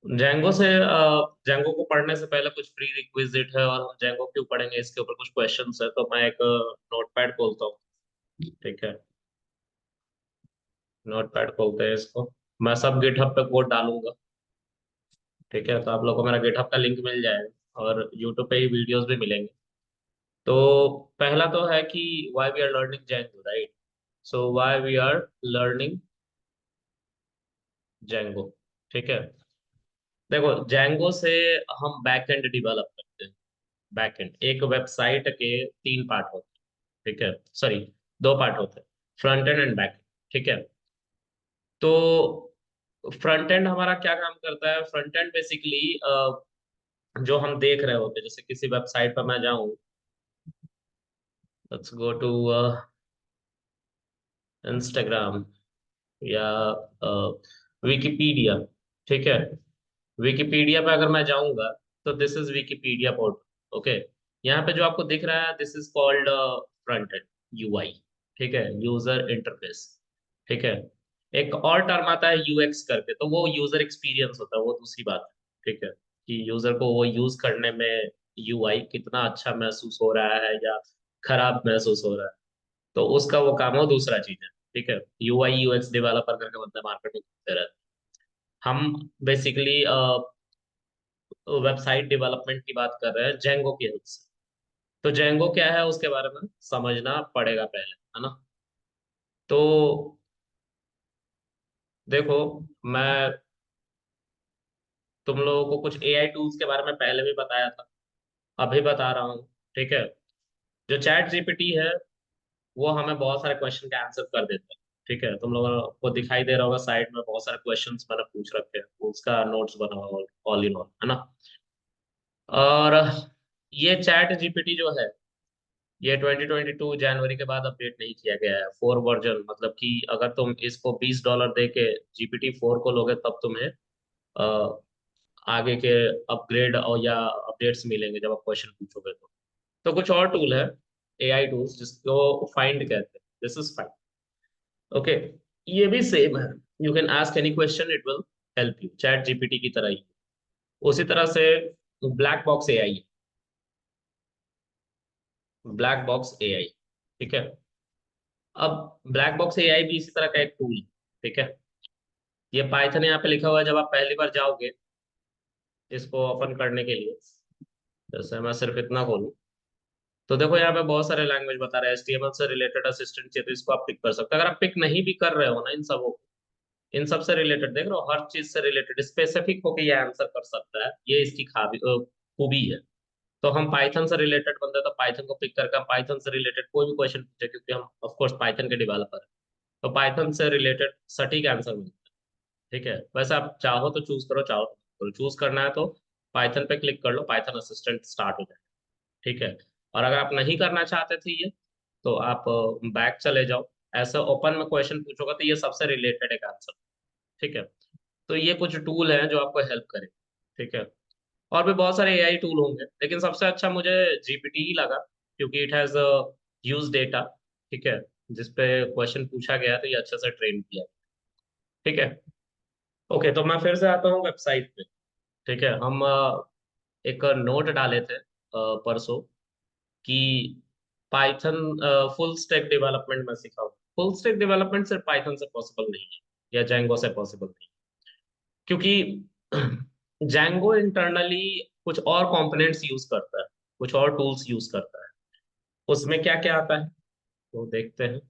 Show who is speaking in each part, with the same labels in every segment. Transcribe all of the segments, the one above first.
Speaker 1: Django से Django को पढ़ने से पहले कुछ प्री रिक्विजिट है, और हम जैंगो क्यों पढ़ेंगे इसके ऊपर कुछ क्वेश्चंस है। तो मैं एक नोटपैड खोलता हूँ। ठीक है, नोटपैड खोलते हैं इसको। मैं सब गिटहब पे कोड डालूंगा। ठीक है, तो आप लोगों को मेरा गिटहब का लिंक मिल जाएगा, और यूट्यूब पे ही वीडियोस भी मिलेंगे। तो पहला तो है कि why we are learning Django, right? So why we are learning Django. ठीक है, देखो जेंगो से हम बैकएंड डेवलप करते हैं। बैकएंड एक वेबसाइट के तीन पार्ट होते हैं। ठीक है, सॉरी, दो पार्ट होते हैं, फ्रंट एंड एंड बैक। ठीक है, तो फ्रंट एंड हमारा क्या काम करता है? फ्रंट एंड बेसिकली जो हम देख रहे होते हैं, जैसे किसी वेबसाइट पर मैं जाऊं, लेट्स गो टू इंस्टाग्राम या विकिपीडिया। ठीक है, विकिपीडिया पे अगर मैं जाऊंगा, तो this is Wikipedia portal. Okay, यहाँ पे जो आपको दिख रहा है, this is called front end, UI. ठीक है, यूजर इंटरफेस। ठीक है, एक और टर्म आता है यूएक्स करके, तो वो यूजर एक्सपीरियंस होता है, वो दूसरी बात है। ठीक है, कि यूजर को वो यूज करने में यूआई कितना अच्छा महसूस हो रहा है या खराब महसूस हो रहा है, तो उसका वो काम है, वो दूसरा चीज है। ठीक है, यूआई यूएक्स डेवलपर करके बंदे मार्केट में घूमते रहते हैं। हम बेसिकली वेबसाइट डेवलपमेंट की बात कर रहे हैं जेंगो की हेल्प से। तो जेंगो क्या है उसके बारे में समझना पड़ेगा पहले, है ना? तो देखो, मैं तुम लोगों को कुछ एआई टूल्स के बारे में पहले भी बताया था, अभी बता रहा हूँ। ठीक है, जो चैट जीपीटी है, वो हमें बहुत सारे क्वेश्चन का आंसर कर देता है। ठीक है, तुम लोगों को दिखाई दे रहा होगा साइड में बहुत सारे क्वेश्चंस मैंने पूछ रखे हैं, उसका नोट्स बना हुआ ऑल इन ऑल, है ना? और ये चैट जीपीटी जो है, ये 2022 जनवरी के बाद अपडेट नहीं किया गया है, फोर वर्जन। मतलब कि अगर तुम इसको $20 दे के GPT 4 को लोगे, तब तुम्हें अ, आगे के अपग्रेड और या अपडेट्स मिलेंगे जब आप क्वेश्चन पूछोगे। तो कुछ और टूल है, एआई टूल्स, जिसको फाइंड कहते हैं। This is find. ओके, ये भी सेम है। You can ask any question, it will help you, chat GPT की तरह ही। उसी तरह से black box AI, black box AI. ठीक है, अब ब्लैक बॉक्स एआई भी इसी तरह का एक टूल है। ठीक है, ये पाइथन यहाँ पे लिखा हुआ है। जब आप पहली बार जाओगे इसको ओपन करने के लिए, जैसे मैं सिर्फ इतना खोलूँ, तो देखो यहाँ पे बहुत सारे लैंग्वेज बता रहे हैं। एचटीएमएल से रिलेटेड असिस्टेंट चाहिए, तो इसको आप पिक कर सकते हो। अगर आप पिक नहीं भी कर रहे हो ना इन सब, इन सब से रिलेटेड देख रहे हो, हर चीज से रिलेटेड स्पेसिफिक होके ये आंसर कर सकता है, ये इसकी खूबी है। तो हम पाइथन से रिलेटेड बंदे तो पाइथन को पिक करके हम पाइथन से रिलेटेड कोई भी क्वेश्चन पूछे, क्योंकि हम ऑफ कोर्स पाइथन के डेवलपर हैं, तो पाइथन से रिलेटेड सटीक आंसर मिलता है। ठीक है, वैसे आप चाहो तो चूज करो, चाहो तो चूज करना है तो पाइथन पे क्लिक कर लो, पाइथन असिस्टेंट स्टार्ट हो जाए। ठीक है, और अगर आप नहीं करना चाहते थे ये, तो आप बैक चले जाओ। ऐसे ओपन में क्वेश्चन पूछोगे तो ये सबसे रिलेटेड एक आंसर। ठीक है, तो ये कुछ टूल हैं जो आपको हेल्प करें। ठीक है, और भी बहुत सारे एआई टूल होंगे, लेकिन सबसे अच्छा मुझे जीपीटी ही लगा, क्योंकि इट हैज यूज डेटा। ठीक है, जिस पे क्वेश्चन पूछा गया तो ये अच्छे से ट्रेन किया। ठीक है, ओके, तो मैं फिर से आता हूँ वेबसाइट पे। ठीक है, हम एक नोट डाले थे परसों कि पाइथन फुल स्टैक डेवलपमेंट में सिखाओ। फुल स्टैक डेवलपमेंट सिर्फ पाइथन से पॉसिबल नहीं है, या जैंगो से पॉसिबल नहीं है, क्योंकि जैंगो इंटरनली कुछ और कंपोनेंट्स यूज करता है, कुछ और टूल्स यूज करता है। उसमें क्या क्या आता है तो देखते हैं।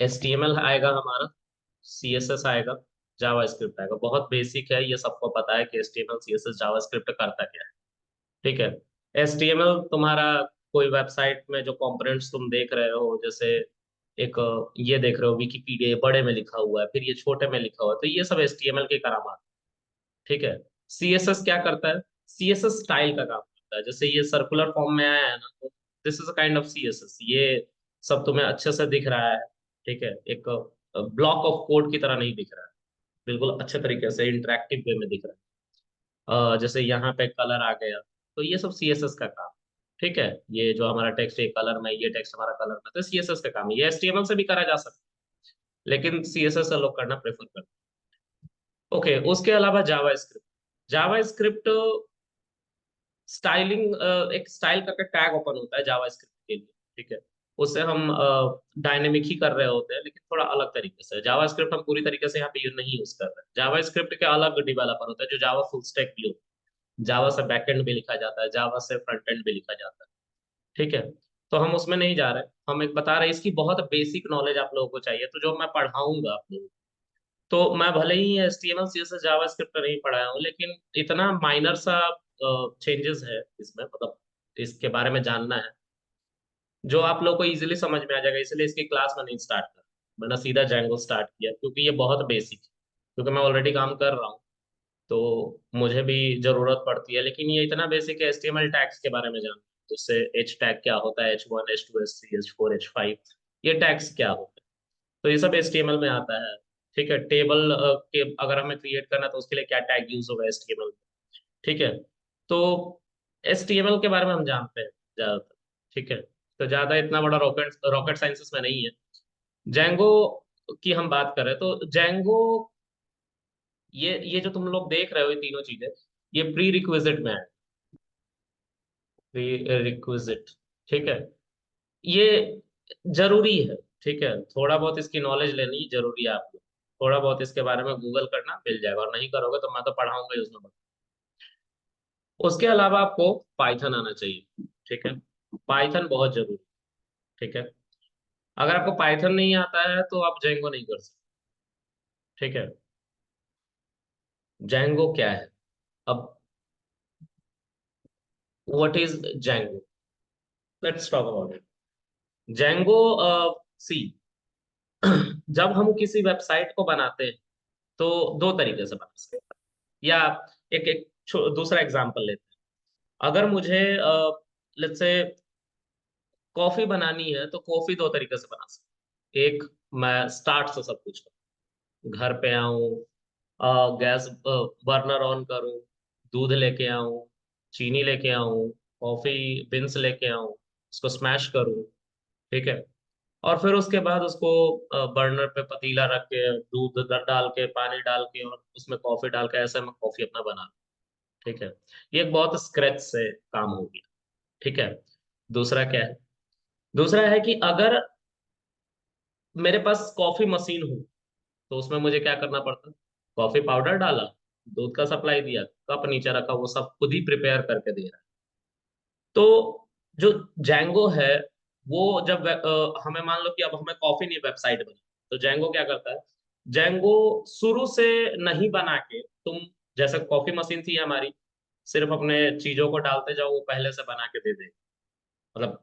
Speaker 1: HTML आएगा हमारा, CSS आएगा, जावास्क्रिप्ट आएगा। बहुत बेसिक है, ये सबको पता है कि HTML CSS जावास्क्रिप्ट करता क्या है। ठीक है, HTML तुम्हारा कोई वेबसाइट में जो कंपोनेंट्स तुम देख रहे हो, जैसे एक ये देख रहे हो विकिपीडिया, बड़े में लिखा हुआ है, फिर ये छोटे में लिखा हुआ है, तो ये सब HTML के करामात। ठीक है, CSS क्या करता है? CSS स्टाइल का काम करता है। जैसे ये सर्कुलर फॉर्म में आया है ना, तो this is a kind of CSS। ये सब तुम्हें अच्छे से दिख रहा है। ठीक है, एक ब्लॉक ऑफ कोड की तरह नहीं दिख रहा है, बिल्कुल अच्छे तरीके से इंटरेक्टिव वे में दिख रहा है। जैसे यहाँ पे कलर आ गया, तो ये सब CSS का काम। ठीक है, ये जो हमारा टेक्स्ट है कलर में, ये टेक्स्ट हमारा कलर में, तो CSS का काम है। ये HTML से भी करा जा सकता है, लेकिन CSS से लोग करना प्रेफर करते हैं। ओके, उसके अलावा जावा स्क्रिप्ट। जावा स्क्रिप्ट स्टाइलिंग, एक स्टाइल करके टैग ओपन होता है जावा स्क्रिप्ट के लिए, ठीक है। उससे हम डायनेमिक ही कर रहे होते हैं, लेकिन थोड़ा अलग तरीके से। जावा स्क्रिप्ट हम पूरी तरीके से यहाँ पे नहीं यूज कर रहे हैं। जावा स्क्रिप्ट के अलग डेवलपर होता है जो जावा फुल स्टैक भी होता है। जावा से बैकएंड भी लिखा जाता है, जावा से फ्रंट एंड भी लिखा जाता है, ठीक है। तो हम उसमें नहीं जा रहे, हम एक बता रहे हैं, इसकी बहुत बेसिक नॉलेज आप लोगों को चाहिए, तो जो मैं पढ़ाऊंगा आप लोगों को। तो मैं भले ही HTML CSS जावा स्क्रिप्ट नहीं पढ़ाया हूँ, लेकिन इतना माइनर सा चेंजेस है इसमें, मतलब इसके बारे में जानना है जो आप लोग को इजीली समझ में आ जाएगा, इसलिए इसकी क्लास में नहीं स्टार्ट कर, मैंने सीधा जैंगो स्टार्ट किया, क्योंकि ये बहुत बेसिक है। क्योंकि मैं ऑलरेडी काम कर रहा हूँ, तो मुझे भी जरूरत पड़ती है। लेकिन ये इतना बेसिक है, HTML टैग्स के बारे में जानना है, जिससे H टैग क्या होता है, H1 H2 H3 H4 H5, ये टैग्स क्या होता है, तो ये सब HTML में आता है, ठीक है। टेबल के अगर हमें क्रिएट करना है तो उसके लिए क्या टैग यूज होगा HTML में, ठीक है। तो HTML के बारे में हम जानते हैं ज्यादातर, ठीक है। तो ज्यादा इतना बड़ा रॉकेट रॉकेट साइंसेस में नहीं है। जैंगो की हम बात करें तो जैंगो, ये जो तुम लोग देख रहे हो ये तीनों चीजें, ये प्री रिक्विजिट में है, प्री रिक्विजिट, ठीक है। ये जरूरी है, ठीक है। थोड़ा बहुत इसकी नॉलेज लेनी जरूरी है आपको। थोड़ा बहुत इसके बारे में गूगल करना मिल जाएगा, और नहीं करोगे तो मैं तो पढ़ाऊंगा ही उसमें। उसके अलावा आपको पाइथन आना चाहिए, ठीक है। पाइथन बहुत जरूरी, ठीक है। अगर आपको पाइथन नहीं आता है तो आप जेंगो नहीं कर सकते, ठीक है। जेंगो क्या है? अब what is Django, let's talk about it. Django, see, जब हम किसी वेबसाइट को बनाते हैं तो दो तरीके से बना सकते हैं। या एक एक दूसरा एग्जांपल लेते हैं। अगर मुझे लेट्स से कॉफी बनानी है, तो कॉफी दो तरीके से बना सकते हैं। एक, मैं स्टार्ट से सब कुछ करूं, घर पे आऊं, गैस बर्नर ऑन करूं, दूध लेके आऊं, चीनी लेके आऊं, कॉफी बिन्स लेके आऊं, उसको स्मैश करूं, ठीक है। और फिर उसके बाद उसको बर्नर पे पतीला रख के दूध डाल के पानी डाल के और उसमें कॉफी डाल के ऐसे मैं कॉफी अपना बना, ठीक है। ये एक बहुत स्क्रैच से काम हो गया, ठीक है। दूसरा क्या है? दूसरा है कि अगर मेरे पास कॉफी मशीन हो, तो उसमें मुझे क्या करना पड़ता? कॉफी पाउडर डाला, दूध का सप्लाई दिया, कप नीचे रखा, वो सब खुद ही प्रिपेयर करके दे रहा है। तो जो जैंगो है, वो जब हमें मान लो कि अब हमें कॉफी नहीं वेबसाइट बनी, तो जैंगो क्या करता है? जैंगो शुरू से नहीं बना के, तुम जैसे कॉफी मशीन थी हमारी, सिर्फ अपने चीजों को डालते जाओ, वो पहले से बना के दे देगा, मतलब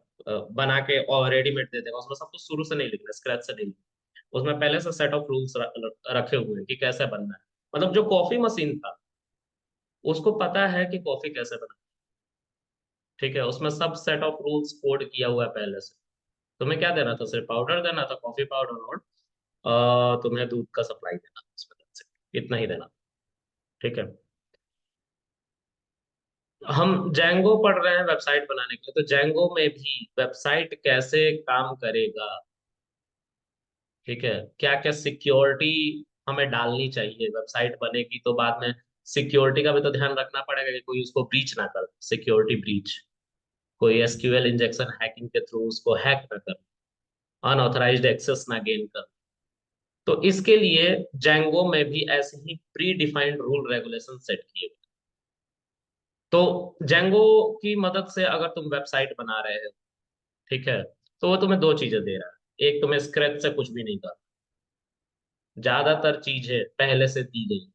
Speaker 1: बना के और रेडीमेड दे देगा। उसमें सब कुछ शुरू से नहीं लिखना, स्क्रैच से नहीं लिखना, उसमें पहले से सेट ऑफ रूल्स रखे हुए हैं कि कैसे बनना है। मतलब जो कॉफी मशीन था, उसको पता है कि कॉफी कैसे बनना है, ठीक है। उसमें सब सेट ऑफ रूल्स कोड किया हुआ है पहले से। तुम्हें क्या देना था? सिर्फ पाउडर देना था, कॉफी पाउडर, और तुम्हें दूध का सप्लाई देना था उसमें, that's it। इतना ही देना था, ठीक है। हम जैंगो पढ़ रहे हैं वेबसाइट बनाने के लिए, तो जैंगो में भी वेबसाइट कैसे काम करेगा, ठीक है। क्या क्या सिक्योरिटी हमें डालनी चाहिए, वेबसाइट बनेगी तो बाद में सिक्योरिटी का भी तो ध्यान रखना पड़ेगा कि कोई उसको ब्रीच ना कर, सिक्योरिटी ब्रीच, कोई SQL इंजेक्शन हैकिंग के थ्रू उसको हैक ना कर, अनऑथराइज्ड एक्सेस ना गेन कर। तो इसके लिए जैंगो में भी ऐसे ही predefined rule regulation set किए हुए। तो जैंगो की मदद से अगर तुम वेबसाइट बना रहे हो, ठीक है, तो वो तुम्हें दो चीजें दे रहा है। एक, तुम्हें स्क्रैच से कुछ भी नहीं कर, ज्यादातर चीजें पहले से दी गई,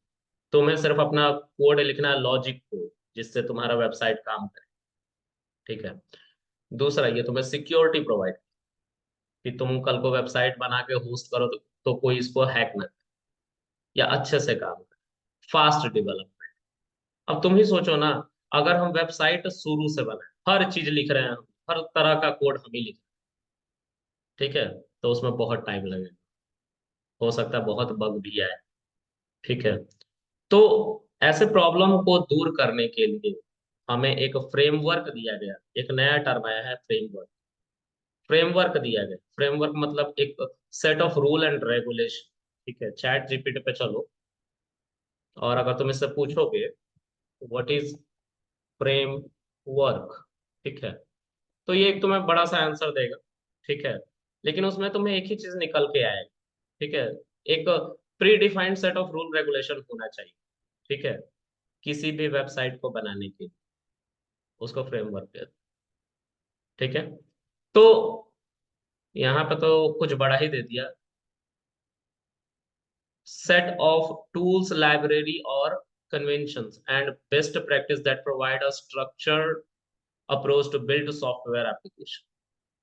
Speaker 1: तुम्हें सिर्फ अपना कोड लिखना है, लॉजिक कोड, जिससे तुम्हारा वेबसाइट काम करे, ठीक है। दूसरा, ये तुम्हें सिक्योरिटी प्रोवाइड, कि तुम कल को वेबसाइट बना के होस्ट करो तो कोई इसको हैक ना करे, या अच्छे से काम करे, फास्ट डेवलपमेंट। अब तुम ही सोचो ना, अगर हम वेबसाइट शुरू से बनाए, हर चीज लिख रहे हैं हम, हर तरह का कोड हम ही लिख रहे हैं, ठीक है, तो उसमें बहुत टाइम लगेगा, हो सकता है बहुत बग भी आए, ठीक है। तो ऐसे प्रॉब्लम को दूर करने के लिए हमें एक फ्रेमवर्क दिया गया, एक नया टर्म आया है, फ्रेमवर्क। फ्रेमवर्क दिया गया, फ्रेमवर्क मतलब एक set of rule and regulation, ठीक है। चैट GPT पे चलो, और अगर तुम इससे पूछोगे व्हाट इज फ्रेमवर्क, ठीक है, तो ये एक तुम्हें बड़ा सा आंसर देगा, ठीक है, लेकिन उसमें तुम्हें एक ही चीज निकल के आएगा, ठीक है, एक pre defined set of rule regulation होना चाहिए, ठीक है, किसी भी वेबसाइट को बनाने के लिए उसको फ्रेमवर्क कहते हैं, ठीक है। तो यहाँ पे तो कुछ बड़ा ही दे दिया, set of tools, library, or conventions and best practice that provide a structured approach to build software application।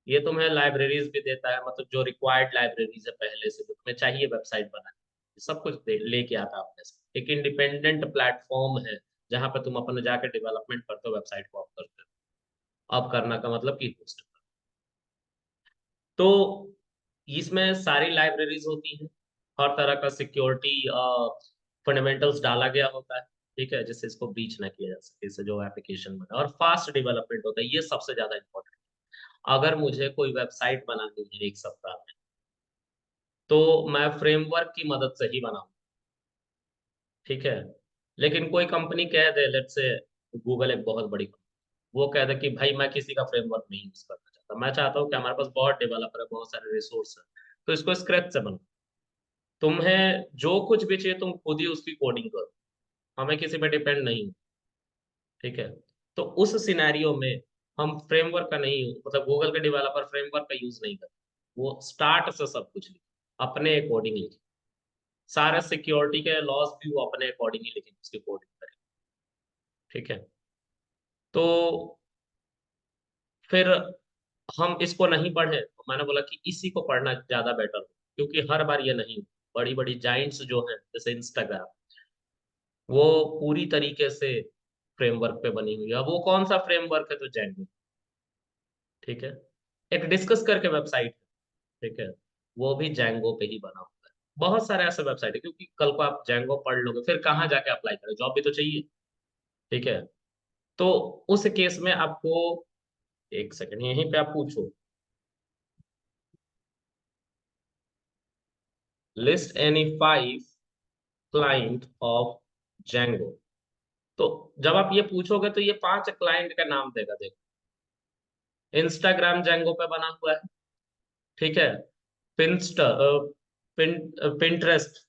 Speaker 1: ये तुम्हें लाइब्रेरीज भी देता है, मतलब जो रिक्वायर्ड लाइब्रेरीज है पहले से जो तुम्हें चाहिए वेबसाइट बनाने, सब कुछ लेके आता है अपने से। एक इंडिपेंडेंट प्लेटफॉर्म है जहां पर तुम अपने जाके डेवलपमेंट करते हो, वेबसाइट को अप करते हो। अप करना का मतलब की होस्ट। तो इसमें सारी लाइब्रेरीज होती हैं, हर तरह का सिक्योरिटी फंडामेंटल्स डाला गया होता है, ठीक है, जिससे इसको ब्रीच ना किया जा सके, इससे जो एप्लीकेशन बना, और फास्ट डेवलपमेंट होता है, ये सबसे ज्यादा इंपॉर्टेंट। अगर मुझे कोई वेबसाइट बनानी है एक सप्ताह में, तो मैं फ्रेमवर्क की मदद से ही बनाऊँ, ठीक है। लेकिन कोई कंपनी कह दे, लेट से गूगल एक बहुत बड़ी कंपनी, वो कह दे कि भाई मैं किसी का फ्रेमवर्क नहीं यूज करना चाहता, मैं चाहता हूँ कि हमारे पास बहुत डेवलपर है, बहुत सारे रिसोर्स है, तो इसको स्क्रैच से बनाओ। तुम्हें जो कुछ भी चाहिए तुम खुद ही उसकी कोडिंग करो, हमें किसी पे डिपेंड नहीं, ठीक है। तो उस सिनेरियो में हम फ्रेमवर्क का नहीं, मतलब गूगल के डेवलपर फ्रेमवर्क का यूज नहीं करते, वो स्टार्ट से सब कुछ लिखे, अपने अकॉर्डिंग लिखे, सारे सिक्योरिटी के लॉस भी वो अपने अकॉर्डिंग ही लिखेंगे, उसकी कोडिंग करेंगे, ठीक है। तो फिर हम इसको नहीं पढ़े, तो मैंने बोला कि इसी को पढ़ना ज्यादा बेटर हो, क्योंकि हर बार ये नहीं, बड़ी बड़ी जाइंट्स जो हैं जैसे इंस्टाग्राम, वो पूरी तरीके से फ्रेमवर्क पे बनी हुई है। अब वो कौन सा फ्रेमवर्क है, तो जेंगो, ठीक है, एक डिस्कस करके वेबसाइट है, ठीक है, वो भी जेंगो पे ही बना हुआ है। बहुत सारे ऐसे वेबसाइट है, क्योंकि कल को आप जेंगो पढ़ लोगे फिर कहाँ जाके अप्लाई करें, जॉब भी तो चाहिए, ठीक है। तो उस केस में आपको, एक सेकंड यहीं पे आप पूछो, list any 5 client of Django. तो जब आप ये पूछोगे तो ये 5 क्लाइंट का नाम देगा, देखो, इंस्टाग्राम जेंगो पे बना हुआ है, ठीक है, पिंस्ट पिन पिंटरेस्ट,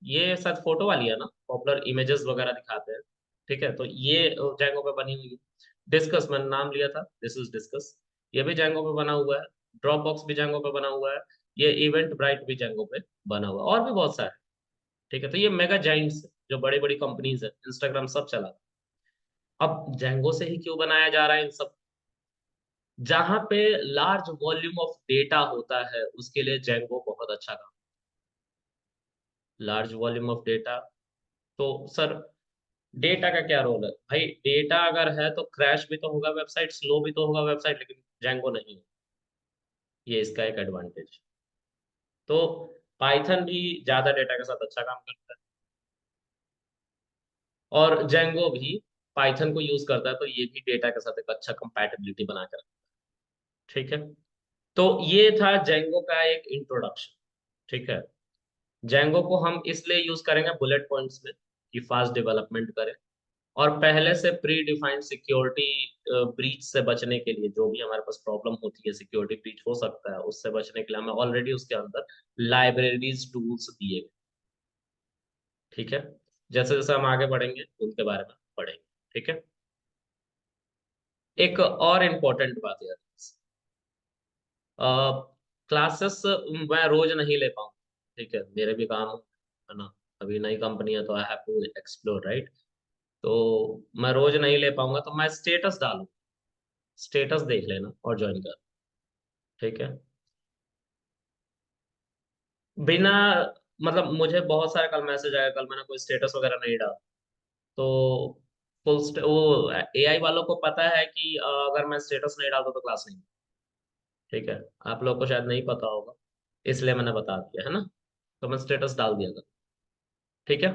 Speaker 1: ये शायद फोटो वाली है ना, पॉपुलर इमेजेस वगैरह दिखाते हैं, ठीक है, तो ये जैंगो पे बनी हुई है। डिस्कस मैंने नाम लिया था, दिस इज डिस्कस, ये भी जैंगो पे बना हुआ है। ड्रॉप बॉक्स भी जैंगो पे बना हुआ है। ये इवेंट ब्राइट भी जैंगो पे बना हुआ है, और भी बहुत सारे, ठीक है। तो ये मेगा जाइंट्स जो बड़ी बड़ी कंपनीज है, इंस्टाग्राम सब चला। अब जैंगो से ही क्यों बनाया जा रहा है इन सब, जहां पे लार्ज वॉल्यूम ऑफ डेटा होता है उसके लिए जैंगो बहुत अच्छा काम। लार्ज वॉल्यूम ऑफ डेटा, तो सर डेटा का क्या रोल है भाई, डेटा अगर है तो क्रैश भी तो होगा वेबसाइट, स्लो भी तो होगा वेबसाइट, लेकिन जैंगो नहीं है, ये इसका एक एडवांटेज। तो पाइथन भी ज्यादा डेटा के साथ अच्छा काम करता है, और जैंगो भी पाइथन को यूज करता है, तो ये भी डेटा के साथ एक अच्छा कंपैटिबिलिटी बना कर, ठीक है। तो ये था जेंगो का एक इंट्रोडक्शन, ठीक है। जेंगो को हम इसलिए यूज करेंगे बुलेट पॉइंट्स में कि फास्ट डेवलपमेंट करें, और पहले से प्री डिफाइंड सिक्योरिटी ब्रीच से बचने के लिए, जो भी हमारे पास प्रॉब्लम होती है, सिक्योरिटी ब्रीच हो सकता है, उससे बचने के लिए हमें ऑलरेडी उसके अंदर लाइब्रेरीज टूल्स दिए गए, ठीक है। जैसे जैसे हम आगे बढ़ेंगे उनके बारे में पढ़ेंगे, ठीक है। एक और इम्पोर्टेंट बात है, क्लासेस मैं रोज नहीं ले पाऊँ, ठीक है, मेरे भी काम है ना, अभी नई कंपनी है तो I have to explore, right. तो मैं रोज नहीं ले पाऊंगा, तो मैं स्टेटस डालूँ, स्टेटस देख लेना और ज्वाइन कर, ठीक है। बिना, मतलब मुझे बहुत सारे कल मैसेज आया, कल मैंने कोई स्टेटस वगैरह नहीं डाला, तो वो एआई वालों को पता है कि अगर मैं स्टेटस नहीं डालता तो क्लास नहीं, ठीक है। आप लोग को शायद नहीं पता होगा, इसलिए मैंने बता दिया है ना, तो मैं स्टेटस डाल दिया था, ठीक है।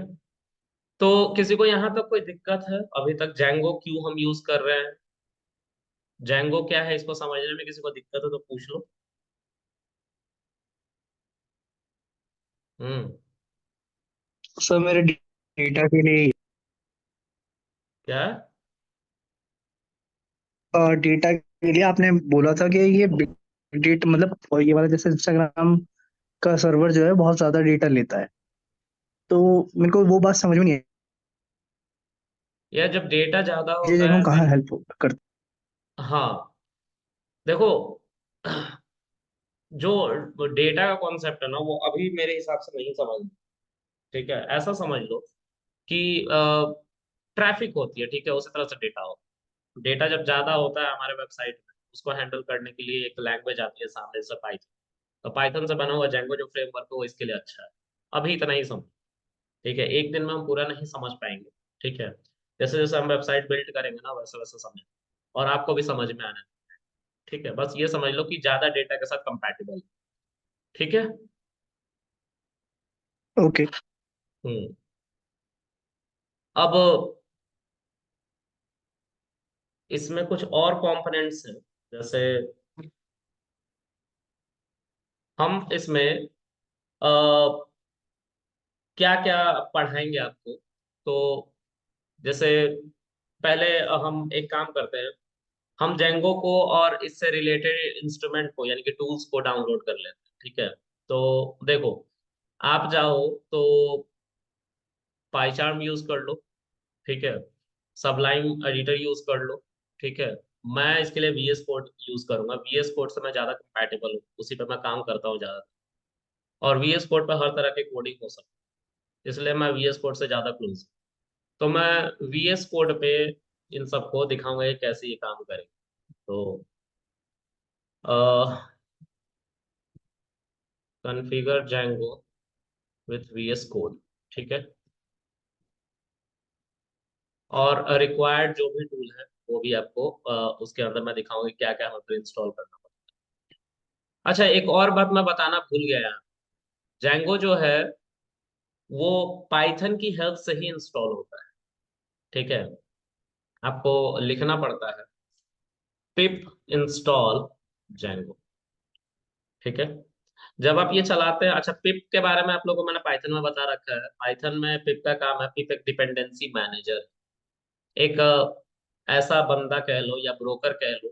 Speaker 1: तो किसी को यहाँ तक कोई दिक्कत है अभी तक, जैंगो क्यों हम यूज कर रहे हैं, जैंगो क्या है, इसको समझने में किसी को दिक्कत है तो पूछ लो। हम्म।
Speaker 2: सर मेरे डेटा के लिए।
Speaker 1: क्या?
Speaker 2: डेटा के लिए आपने बोला था कि ये बिग डेटा मतलब, और ये वाला जैसे इंस्टाग्राम का सर्वर जो है बहुत ज्यादा डेटा लेता है, तो मेरे को वो बात समझ में नहीं आई।
Speaker 1: या जब डेटा ज्यादा
Speaker 2: ये
Speaker 1: होता
Speaker 2: जगह
Speaker 1: है
Speaker 2: हम कहाँ हेल्प करते
Speaker 1: हाँ, देखो, जो डेटा का कॉन्सेप्ट है ना, वो अभी मेरे हिसाब से नहीं समझ। ठीक है, ऐसा समझ लो कि ट्रैफिक होती है, ठीक है, उसी तरह से डेटा हो। डेटा जब ज्यादा होता है हमारे वेबसाइट में, उसको हैंडल करने के लिए एक लैंग्वेज आती है सामने से, पाइथन। तो पाइथन से बना हुआ जेंगो जो फ्रेमवर्क है वो इसके लिए अच्छा है। अभी इतना ही समझ। ठीक है, एक दिन में हम पूरा नहीं समझ पाएंगे। ठीक है, जैसे जैसे हम वेबसाइट बिल्ड करेंगे ना, वैसे वैसे समझ, और आपको भी समझ में आना। ठीक है, बस ये समझ लो कि ज्यादा डेटा के साथ कंपैटिबल। ठीक है।
Speaker 2: हैं। ओके।
Speaker 1: हम्म। अब इसमें कुछ और कंपोनेंट्स हैं, जैसे हम इसमें क्या क्या पढ़ाएंगे आपको। तो जैसे पहले हम एक काम करते हैं, हम जेंगो को और इससे रिलेटेड इंस्ट्रूमेंट को यानी कि टूल्स को डाउनलोड कर लेते हैं। ठीक है, तो देखो, आप जाओ तो पाइचार्म यूज कर लो। ठीक है, सबलाइम एडिटर यूज कर लो। ठीक है, मैं इसके लिए VS कोड यूज करूंगा, VS कोड से मैं ज्यादा कंपैटिबल हूँ, उसी पे मैं काम करता हूँ ज्यादा। और VS कोड पे हर तरह के कोडिंग हो सकती है, इसलिए मैं VS कोड से ज्यादा क्लोज। तो मैं VS कोड पे इन सबको दिखाऊंगा ये कैसे ये काम करेंगे। तो configure Django with VS code. ठीक है, और रिक्वायर्ड जो भी टूल है वो भी आपको उसके अंदर मैं दिखाऊंगी क्या क्या हमें इंस्टॉल करना पड़ता है। अच्छा, एक और बात मैं बताना भूल गया। Django जो है वो पाइथन की हेल्प से ही इंस्टॉल होता है। ठीक है, आपको लिखना पड़ता है पिप इंस्टॉल Django। ठीक है, जब आप ये चलाते हैं, अच्छा, पिप के बारे में आप लोगों को मैंने पाइथन में बता रखा है। पाइथन में पिप का काम है, पिप एक डिपेंडेंसी मैनेजर, एक ऐसा बंदा कह लो या ब्रोकर कह लो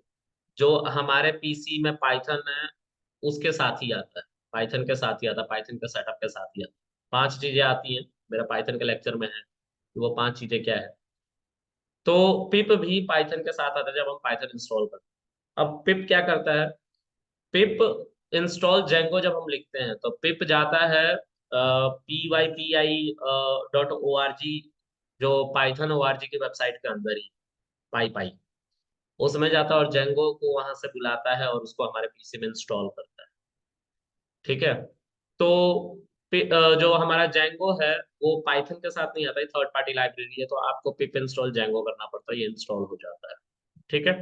Speaker 1: जो हमारे PC में पाइथन है उसके साथ ही आता है। पाइथन के साथ ही आता है, पाइथन के सेटअप के साथ ही आता है। पांच चीजें आती हैं, मेरा पाइथन के लेक्चर में है कि वो पांच चीजें क्या है। तो पिप भी पाइथन के साथ आता है जब हम पाइथन इंस्टॉल करते हैं। अब पिप क्या करता है, पिप इंस्टॉल जेंगो जब हम लिखते हैं तो पिप जाता है PYPI.org, जो पाइथन ORG की वेबसाइट के अंदर ही, पाई पाई, उसमें जाता है और जेंगो को वहां से बुलाता है और उसको हमारे PC में इंस्टॉल करता है। ठीक है, तो जो हमारा जेंगो है वो पाइथन के साथ नहीं आता है, थर्ड पार्टी लाइब्रेरी है, तो आपको पिप इंस्टॉल जेंगो करना पड़ता है, ये इंस्टॉल हो जाता है। ठीक है,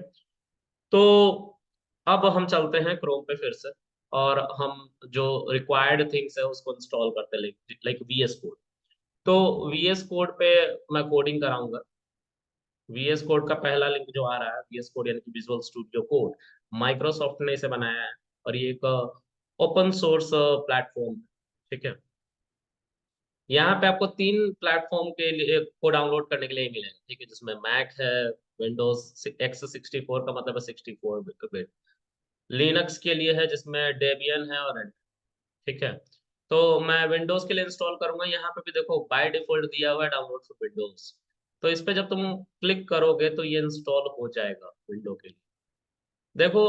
Speaker 1: तो अब हम चलते हैं क्रोम पे फिर से, और हम जो रिक्वायर्ड थिंग्स है उसको इंस्टॉल करते हैं, लाइक VS कोड। तो VS कोड पे मैं कोडिंग कराऊंगा। VS कोड का पहला लिंक जो आ रहा है, VS कोड यानी कि विजुअल स्टूडियो कोड, माइक्रोसॉफ्ट ने इसे बनाया है, और ये एक ओपन सोर्स प्लेटफॉर्म है। ठीक है, यहाँ पे आपको तीन प्लेटफॉर्म के लिए को डाउनलोड करने के लिए मिलेगा। ठीक है, जिसमें मैक है, विंडोज X64 का मतलब है 64 बिट, लिनक्स के लिए है जिसमें डेबियन है, और ठीक है। तो मैं विंडोज के लिए इंस्टॉल करूंगा, यहाँ पे भी देखो बाय डिफॉल्ट दिया हुआ है डाउनलोड फॉर विंडोज। तो इस पे जब तुम क्लिक करोगे तो ये इंस्टॉल हो जाएगा विंडो के लिए। देखो,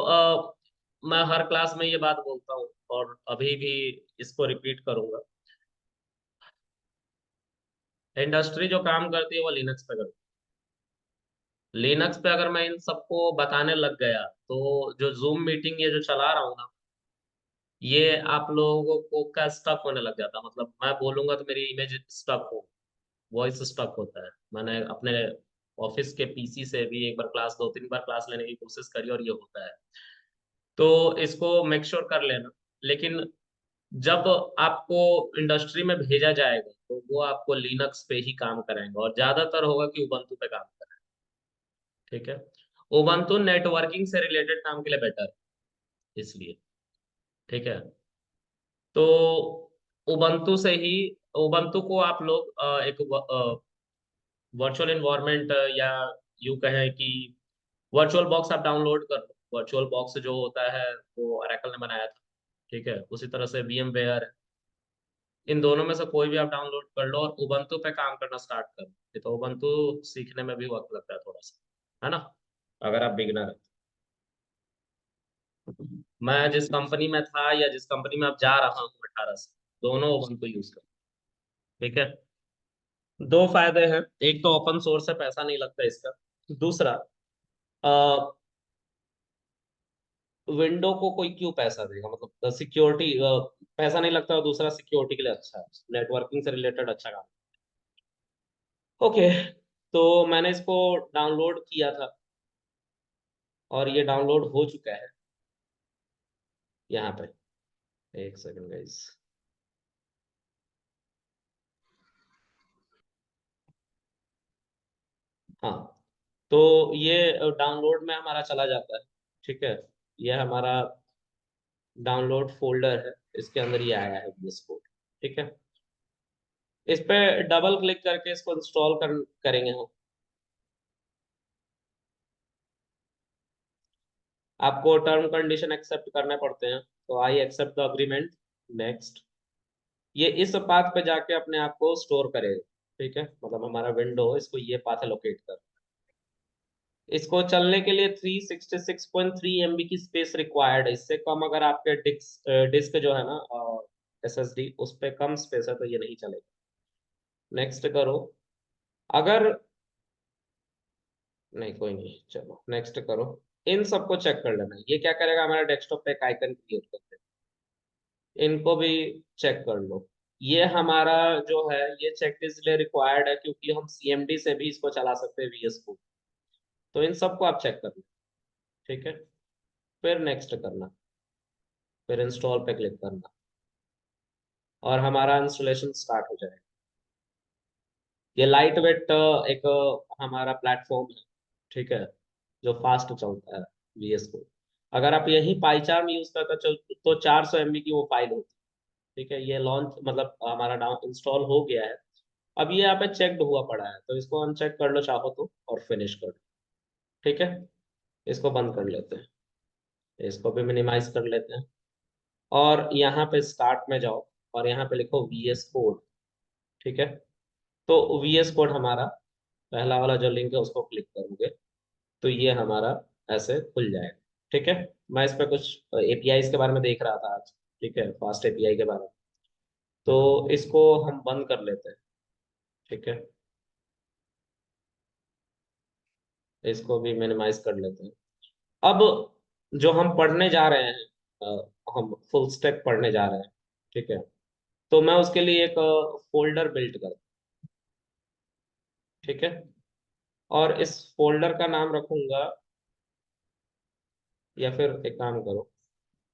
Speaker 1: मैं हर क्लास में ये बात बोलता हूँ और अभी भी इसको रिपीट करूंगा, इंडस्ट्री जो काम करती है वो लिनक्स पे करती है। लिनक्स पे अगर मैं इन सबको बताने लग गया तो जो जूम मीटिंग ये जो चला रहा हूँ ना, ये आप लोगों को का स्टक होने लग जाता, मतलब मैं बोलूंगा तो मेरी इमेज स्टक हो, वॉइस स्टक होता है। मैंने अपने ऑफिस के PC से भी एक बार क्लास, दो तीन बार क्लास लेने की कोशिश करी और ये होता है। तो इसको मेक श्योर कर लेना। लेकिन जब आपको इंडस्ट्री में भेजा जाएगा तो वो आपको लिनक्स पे ही काम कराएंगे, और ज्यादातर होगा कि उबंटू पे काम कराएंगे। ठीक है, उबंटू नेटवर्किंग से रिलेटेड काम के लिए बेटर है, इसलिए। ठीक है, तो उबंटू से ही उबंटू को आप लोग एक वर्चुअल इन्वायरमेंट या यूं कहें कि वर्चुअल बॉक्स आप डाउनलोड कर लो। वर्चुअल बॉक्स जो होता है वो ओरेकल ने बनाया था, ठीक है। उसी तरह से VMware, इन दोनों में से कोई भी आप डाउनलोड कर लो और उबंटू पे काम करना स्टार्ट कर लो। ये तो उबंटू सीखने में भी वक्त लगता है थोड़ा सा, है ना, अगर आप बिगिनर है। मैं जिस कंपनी में था या जिस कंपनी में अब जा रहा हूँ 18 से, दोनों उबंटू यूज कर, ठीक है। दो फायदे हैं, एक तो ओपन सोर्स है, पैसा नहीं लगता इसका। दूसरा, विंडो को कोई क्यों पैसा देगा, मतलब सिक्योरिटी, पैसा नहीं लगता, और दूसरा सिक्योरिटी के लिए अच्छा है, नेटवर्किंग से रिलेटेड अच्छा काम। ओके, तो मैंने इसको डाउनलोड किया था और ये डाउनलोड हो चुका है यहाँ पे। एक सेकंड गाइस। हाँ, तो ये डाउनलोड में हमारा चला जाता है, ठीक है। ये हमारा डाउनलोड फोल्डर है, इसके अंदर ये आया है VS कोड, ठीक है। इस पे डबल क्लिक करके इसको इंस्टॉल करेंगे हम। आपको टर्म कंडीशन एक्सेप्ट करने पड़ते हैं, तो I accept the agreement, next. ये इस पाथ पे जाके अपने आप को स्टोर करेगा, ठीक है। मतलब हमारा विंडो इसको ये पाथ एलोकेट कर, इसको चलने के लिए 366.3 MB की स्पेस रिक्वायर्ड है। इससे कम अगर आपके डिस्क डिस्क जो है ना, SSD, उस पे कम स्पेस है तो ये नहीं चलेगा। नेक्स्ट करो। अगर नहीं, कोई नहीं, चलो नेक्स्ट करो। इन सबको चेक कर लेना। ये क्या करेगा, हमारा डेस्कटॉप पे एक आइकन क्रिएट कर देगा। इनको भी चेक कर लो। ये हमारा जो है, ये चेक इसलिए रिक्वायर्ड है क्योंकि हम CMD से भी इसको चला सकते हैं VS को। तो इन सबको आप चेक कर लो, ठीक है। फिर नेक्स्ट करना, फिर इंस्टॉल पे क्लिक करना और हमारा इंस्टॉलेशन स्टार्ट हो जाएगा। ये लाइट वेट एक हमारा प्लेटफॉर्म है, ठीक है, जो फास्ट चलता है VS को। अगर आप यही पाईचार्म यूज करते तो 400 MB की वो फाइल होती, ठीक है। ये लॉन्च मतलब हमारा डाउन इंस्टॉल हो गया है। अब ये यहाँ पे चेक्ड हुआ पड़ा है, तो इसको अनचेक कर लो चाहो तो, और फिनिश कर दो, ठीक है। इसको बंद कर लेते हैं, इसको भी मिनिमाइज कर लेते हैं और यहाँ पे स्टार्ट में जाओ और यहाँ पे लिखो VS कोड, ठीक है। तो VS कोड हमारा पहला वाला जो लिंक है उसको क्लिक करोगे तो ये हमारा ऐसे खुल जाएगा, ठीक है। मैं इस पे कुछ APIs के बारे में देख रहा था आज, ठीक है, फास्ट API के बारे में। तो इसको हम बंद कर लेते हैं, ठीक है। इसको भी मिनिमाइज कर लेते हैं। अब जो हम पढ़ने जा रहे हैं, हम फुल स्टैक पढ़ने जा रहे हैं, ठीक है। तो मैं उसके लिए एक फोल्डर बिल्ड कर, ठीक है। और इस फोल्डर का नाम रखूंगा, या फिर एक काम करो,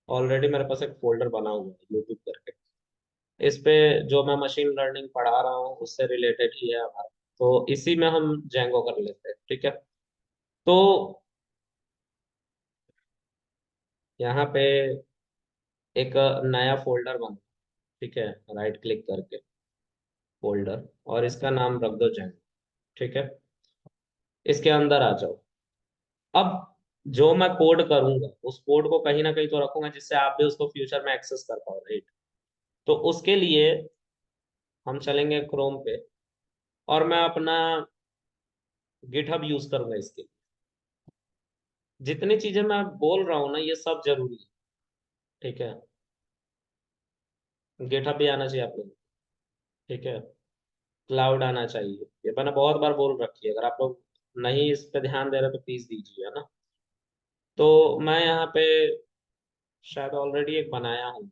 Speaker 1: ऑलरेडी मेरे पास एक फोल्डर बना हुआ है यूट्यूब करके। इस पे जो मैं मशीन लर्निंग पढ़ा रहा हूँ उससे रिलेटेड ही है हमारा, तो इसी में हम जेंगो कर लेते हैं, ठीक है। तो यहाँ पे एक नया फोल्डर बना, ठीक है, राइट क्लिक करके फोल्डर, और इसका नाम रख दो जेंगो, ठीक है। इसके अंदर आ जाओ। अब जो मैं कोड करूंगा उस कोड को कहीं ना कहीं तो रखूंगा जिससे आप भी उसको फ्यूचर में एक्सेस कर पाओ, राइट। तो उसके लिए हम चलेंगे क्रोम पे और मैं अपना गिटहब यूज करूंगा इसके। जितनी चीजें मैं बोल रहा हूँ ना, ये सब जरूरी है, ठीक है। गिटहब भी आना चाहिए आप लोग, ठीक है। क्लाउड आना चाहिए, ये मैंने बहुत बार बोल रखी है, अगर आप लोग नहीं इस पे ध्यान दे रहे तो प्लीज दीजिए, है ना। तो मैं यहाँ पे शायद ऑलरेडी एक बनाया हूँ,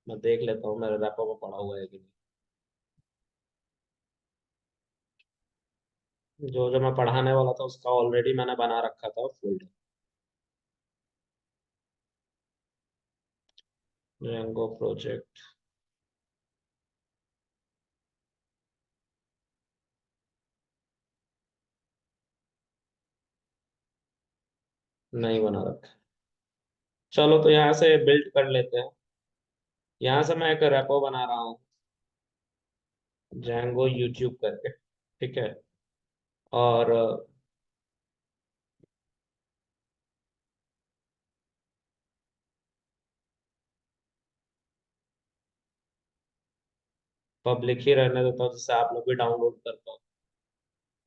Speaker 1: मैं देख लेता हूँ मेरे रैपो में पड़ा हुआ है कि नहीं। जो जो मैं पढ़ाने वाला था उसका ऑलरेडी मैंने बना रखा था फोल्डर, जेंगो प्रोजेक्ट। नहीं बना रखा। चलो तो यहाँ से बिल्ड कर लेते हैं। यहाँ से मैं एक रेपो बना रहा हूँ, जैंगो यूट्यूब करके, ठीक है। और पब्लिक ही रहने देता हूँ जिससे आप लोग भी डाउनलोड कर पाओ।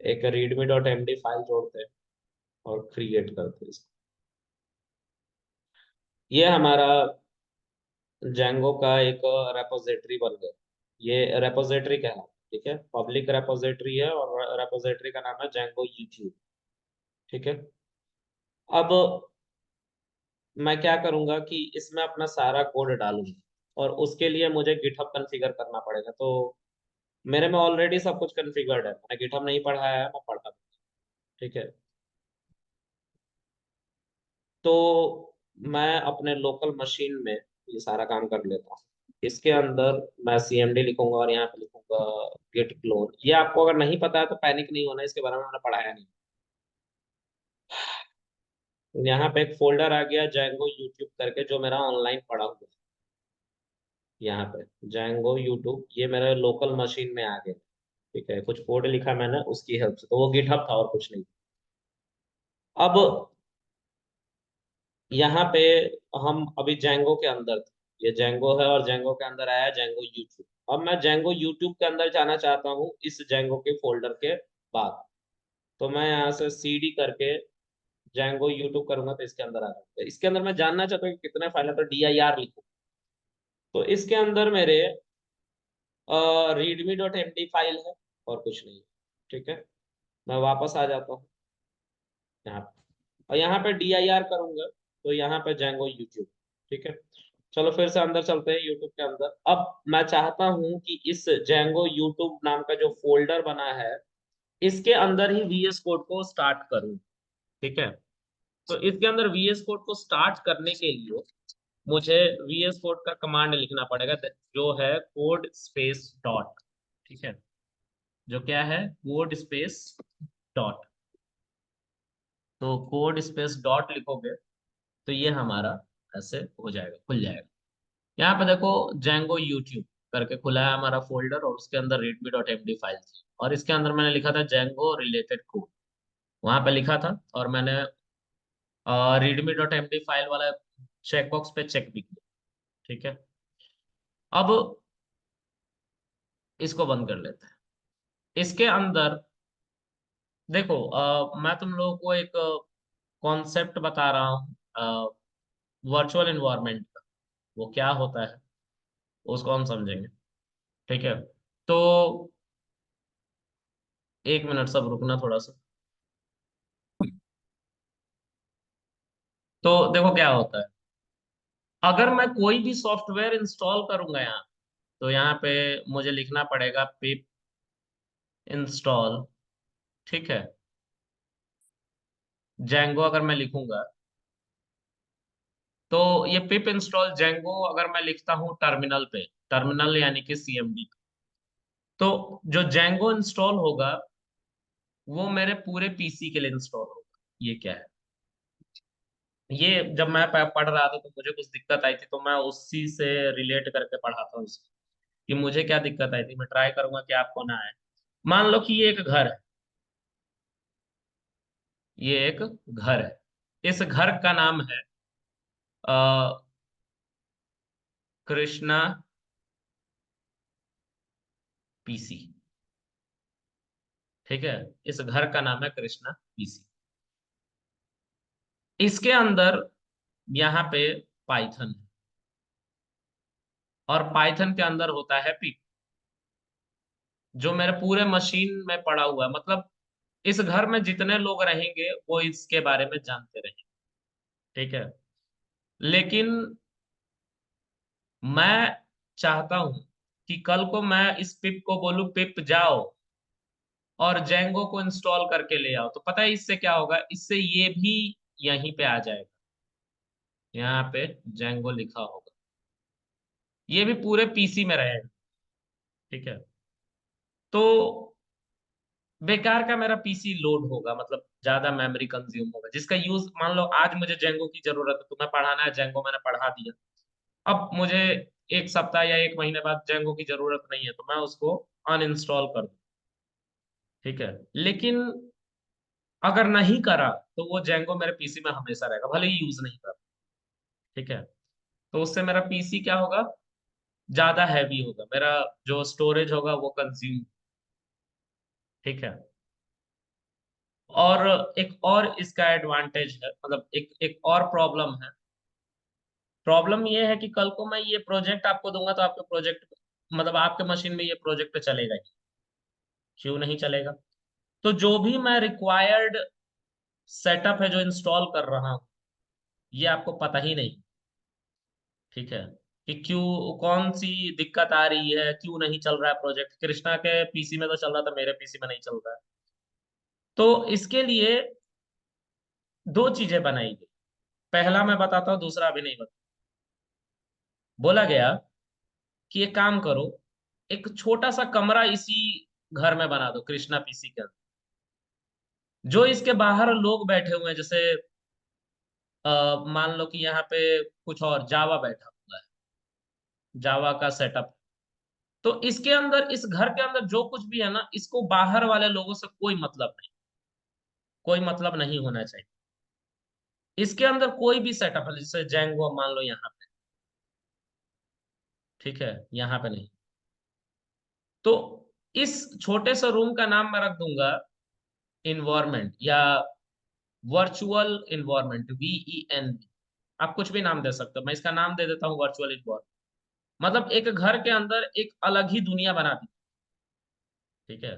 Speaker 1: एक readme.md फाइल जोड़ते हैं और क्रिएट करते हैं इसको। ये हमारा जेंगो का एक रेपोजिटरी बन गया। ये रेपोजिटरी कहलाता है, ठीक है, पब्लिक रेपोजिटरी है, और रेपोजिटरी का नाम है जेंगो यूट्यूब, ठीक है। अब मैं क्या करूंगा कि इसमें अपना सारा कोड डालूंगा, और उसके लिए मुझे गिटहब कॉन्फ़िगर करना पड़ेगा। तो मेरे में ऑलरेडी सब कुछ कॉन्फ़िगर्ड है, मैंने गिटहब नहीं पढ़ाया है, मैं पढ़ा दूँ, ठीक है। तो मैं अपने लोकल मशीन में ये सारा काम कर लेता हूँ। इसके अंदर मैं cmd लिखूंगा और यहाँ पे लिखूंगा गिट क्लोन। ये आपको अगर नहीं पता है तो पैनिक नहीं होना, इसके बारे में मैंने पढ़ाया नहीं। यहाँ पे एक फोल्डर आ गया जैंगो यूट्यूब करके, जो मेरा ऑनलाइन पड़ा हुआ है। यहाँ पे जैंगो यूट्यूब ये मेरे लोकल मशीन में आ गया, ठीक है। कुछ कोड लिखा मैंने उसकी हेल्प से, तो वो गिटहब था और कुछ नहीं। अब यहाँ पे हम अभी जैंगो के अंदर थे, ये जैंगो है और जैंगो के अंदर आया जैंगो यूट्यूब। अब मैं जैंगो यूट्यूब के अंदर जाना चाहता हूँ इस जैंगो के फोल्डर के बाद। तो मैं यहाँ से cd करके जैंगो यूट्यूब करूंगा तो इसके अंदर आ जाऊंगा। इसके अंदर मैं जानना चाहता हूँ कि कितने फाइल है, तो dir लिखूँ। तो इसके अंदर मेरे readme.md फाइल है और कुछ नहीं है, ठीक है। मैं वापस आ जाता हूँ यहाँ पे, और यहाँ पे dir करूंगा तो यहाँ पे जैंगो यूट्यूब, ठीक है। चलो फिर से अंदर चलते हैं यूट्यूब के अंदर। अब मैं चाहता हूँ कि इस जैंगो यूट्यूब नाम का जो फोल्डर बना है इसके अंदर ही वीएस कोड को स्टार्ट करूँ, ठीक है। तो इसके अंदर वीएस कोड को स्टार्ट करने के लिए मुझे वीएस कोड का कमांड लिखना पड़ेगा, जो है कोड स्पेस डॉट, ठीक है। जो क्या है, कोड स्पेस डॉट। तो कोड स्पेस डॉट लिखोगे तो ये हमारा ऐसे हो जाएगा, खुल जाएगा। यहाँ पे देखो जैंगो यूट्यूब करके खुला है हमारा फोल्डर, और उसके अंदर readme.md फाइल थी, और इसके अंदर मैंने लिखा था जैंगो रिलेटेड कोड, वहां पे लिखा था। और मैंने readme.md फाइल वाला चेकबॉक्स पे चेक भी किया, ठीक है। अब इसको बंद कर लेते हैं। इसके अंदर देखो मैं तुम लोगों को एक कॉन्सेप्ट बता रहा हूँ वर्चुअल इन्वायरमेंट का, वो क्या होता है उसको हम समझेंगे, ठीक है। तो एक मिनट सब रुकना थोड़ा सा। तो देखो क्या होता है, अगर मैं कोई भी सॉफ्टवेयर इंस्टॉल करूंगा यहाँ, तो यहाँ पे मुझे लिखना पड़ेगा पिप इंस्टॉल, ठीक है। जेंगो अगर मैं लिखूंगा तो ये पिप इंस्टॉल जेंगो अगर मैं लिखता हूँ टर्मिनल पे, टर्मिनल यानी कि सीएमडी, तो जो जेंगो इंस्टॉल होगा वो मेरे पूरे पीसी के लिए इंस्टॉल होगा। ये क्या है, ये जब मैं पढ़ रहा था तो मुझे कुछ दिक्कत आई थी, तो मैं उसी से रिलेट करके पढ़ाता हूँ इसको, कि मुझे क्या दिक्कत आई थी। मैं ट्राई करूंगा कि आपको ना आए। मान लो कि ये एक घर है, ये एक घर है, इस घर का नाम है अ, कृष्णा पीसी, ठीक है। इस घर का नाम है कृष्णा पीसी। इसके अंदर यहाँ पे पाइथन है, और पाइथन के अंदर होता है पिप, जो मेरे पूरे मशीन में पड़ा हुआ है। मतलब इस घर में जितने लोग रहेंगे वो इसके बारे में जानते रहेंगे, ठीक है। लेकिन मैं चाहता हूं कि कल को मैं इस पिप को बोलूं पिप जाओ और जेंगो को इंस्टॉल करके ले आओ, तो पता है इससे क्या होगा, इससे ये भी यहीं पे आ जाएगा, यहाँ पे जेंगो लिखा होगा, ये भी पूरे पीसी में रहेगा, ठीक है। तो बेकार का मेरा पीसी लोड होगा, मतलब ज्यादा मेमोरी कंज्यूम होगा, जिसका यूज मान लो आज मुझे जेंगो की जरूरत है, तुम्हें पढ़ाना है जेंगो, मैंने पढ़ा दिया। अब मुझे एक सप्ताह या एक महीने बाद जेंगो की जरूरत नहीं है तो मैं उसको अनइंस्टॉल कर दूं। ठीक है, लेकिन अगर नहीं करा तो वो जेंगो मेरे पीसी में हमेशा रहेगा, भले ही यूज नहीं कर। ठीक है, तो उससे मेरा पीसी क्या होगा, ज्यादा हैवी होगा, मेरा जो स्टोरेज होगा वो कंज्यूम। ठीक है, और एक और इसका एडवांटेज है, मतलब एक एक और प्रॉब्लम है। प्रॉब्लम ये है कि कल को मैं ये प्रोजेक्ट आपको दूंगा तो आपके प्रोजेक्ट, मतलब आपके मशीन में ये प्रोजेक्ट चलेगा ही। क्यों नहीं चलेगा? तो जो भी मैं रिक्वायर्ड सेटअप है जो इंस्टॉल कर रहा हूँ, ये आपको पता ही नहीं। ठीक है, कि क्यों, कौन सी दिक्कत आ रही है, क्यों नहीं चल रहा है प्रोजेक्ट। कृष्णा के पीसी में तो चल रहा था, मेरे पीसी में नहीं चल रहा है। तो इसके लिए दो चीजें बनाई गई। पहला मैं बताता हूँ, दूसरा अभी नहीं बता। बोला गया कि एक काम करो, एक छोटा सा कमरा इसी घर में बना दो कृष्णा पीसी के अंदर। जो इसके बाहर लोग बैठे हुए हैं, जैसे मान लो कि यहाँ पे कुछ और जावा बैठा हुआ है, जावा का सेटअप। तो इसके अंदर, इस घर के अंदर जो कुछ भी है ना, इसको बाहर वाले लोगों से कोई मतलब नहीं, कोई मतलब नहीं होना चाहिए। इसके अंदर कोई भी सेटअप है, जैसे जेंगो मान लो यहाँ पे। ठीक है, यहाँ पे नहीं। तो इस छोटे से रूम का नाम मैं रख दूंगा इन्वायरमेंट, या वर्चुअल इन्वायरमेंट, VENV। आप कुछ भी नाम दे सकते हो, मैं इसका नाम दे देता हूँ वर्चुअल इन्वायरमेंट। मतलब एक घर के अंदर एक अलग ही दुनिया बना दी। ठीक है,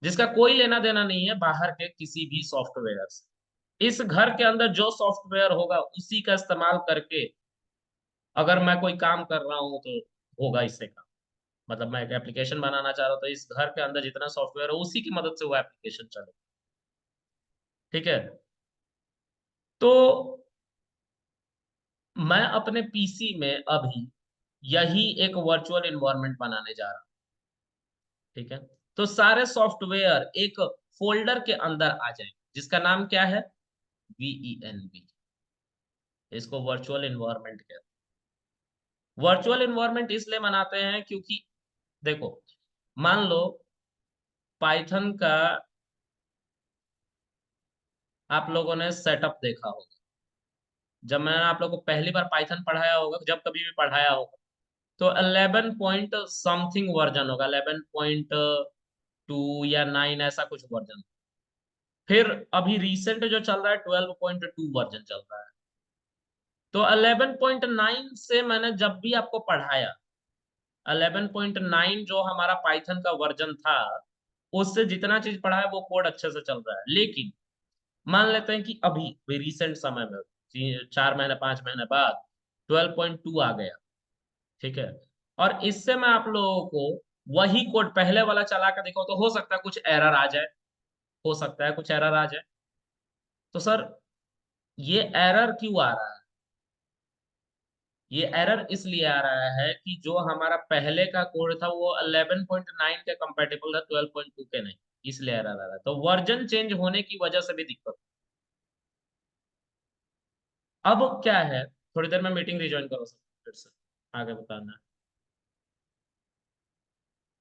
Speaker 1: जिसका कोई लेना देना नहीं है बाहर के किसी भी सॉफ्टवेयर से। इस घर के अंदर जो सॉफ्टवेयर होगा उसी का इस्तेमाल करके अगर मैं कोई काम कर रहा हूँ तो होगा इससे काम। मतलब मैं एक एप्लीकेशन बनाना चाह रहा हूँ तो इस घर के अंदर जितना सॉफ्टवेयर है उसी की मदद से वो एप्लीकेशन चले। ठीक है, तो मैं अपने पीसी में अभी यही एक वर्चुअल एनवायरनमेंट बनाने जा रहा हूँ। ठीक है, तो सारे सॉफ्टवेयर एक फोल्डर के अंदर आ जाए जिसका नाम क्या है, VENV। इसको वर्चुअल एनवायरनमेंट कहते हैं। वर्चुअल एनवायरनमेंट इसलिए बनाते हैं क्योंकि देखो, मान लो पाइथन का आप लोगों ने सेटअप देखा होगा। जब मैंने आप लोगों को पहली बार पाइथन पढ़ाया होगा, जब कभी भी पढ़ाया होगा, तो 11 पॉइंट समथिंग वर्जन होगा, 11.2 या 9 ऐसा कुछ वर्जन। फिर अभी रिसेंट जो चल रहा है 12.2 वर्जन चल रहा है। तो 11.9 से मैंने जब भी आपको पढ़ाया, 11.9 जो हमारा पाइथन का वर्जन था, उससे जितना चीज पढ़ा है वो कोड अच्छे से चल रहा है। लेकिन मान लेते हैं कि अभी रिसेंट समय में 4 महीने 5 महीने बाद 12.2 आ गया। ठीक है, और इससे मैं आप लोगों को वही कोड पहले वाला चला कर देखो तो हो सकता है कुछ एरर आ जाए, हो सकता है कुछ एरर आ जाए। तो सर, ये एरर क्यों आ रहा है? ये एरर इसलिए आ रहा है कि जो हमारा पहले का कोड था वो 11.9 के कंपेटेबल था, 12.2 के नहीं। इसलिए एरर आ रहा है, तो वर्जन चेंज होने की वजह से भी दिक्कत। अब क्या है, थोड़ी देर में मीटिंग रिज्वाइन करो सर, फिर से आगे बताना है।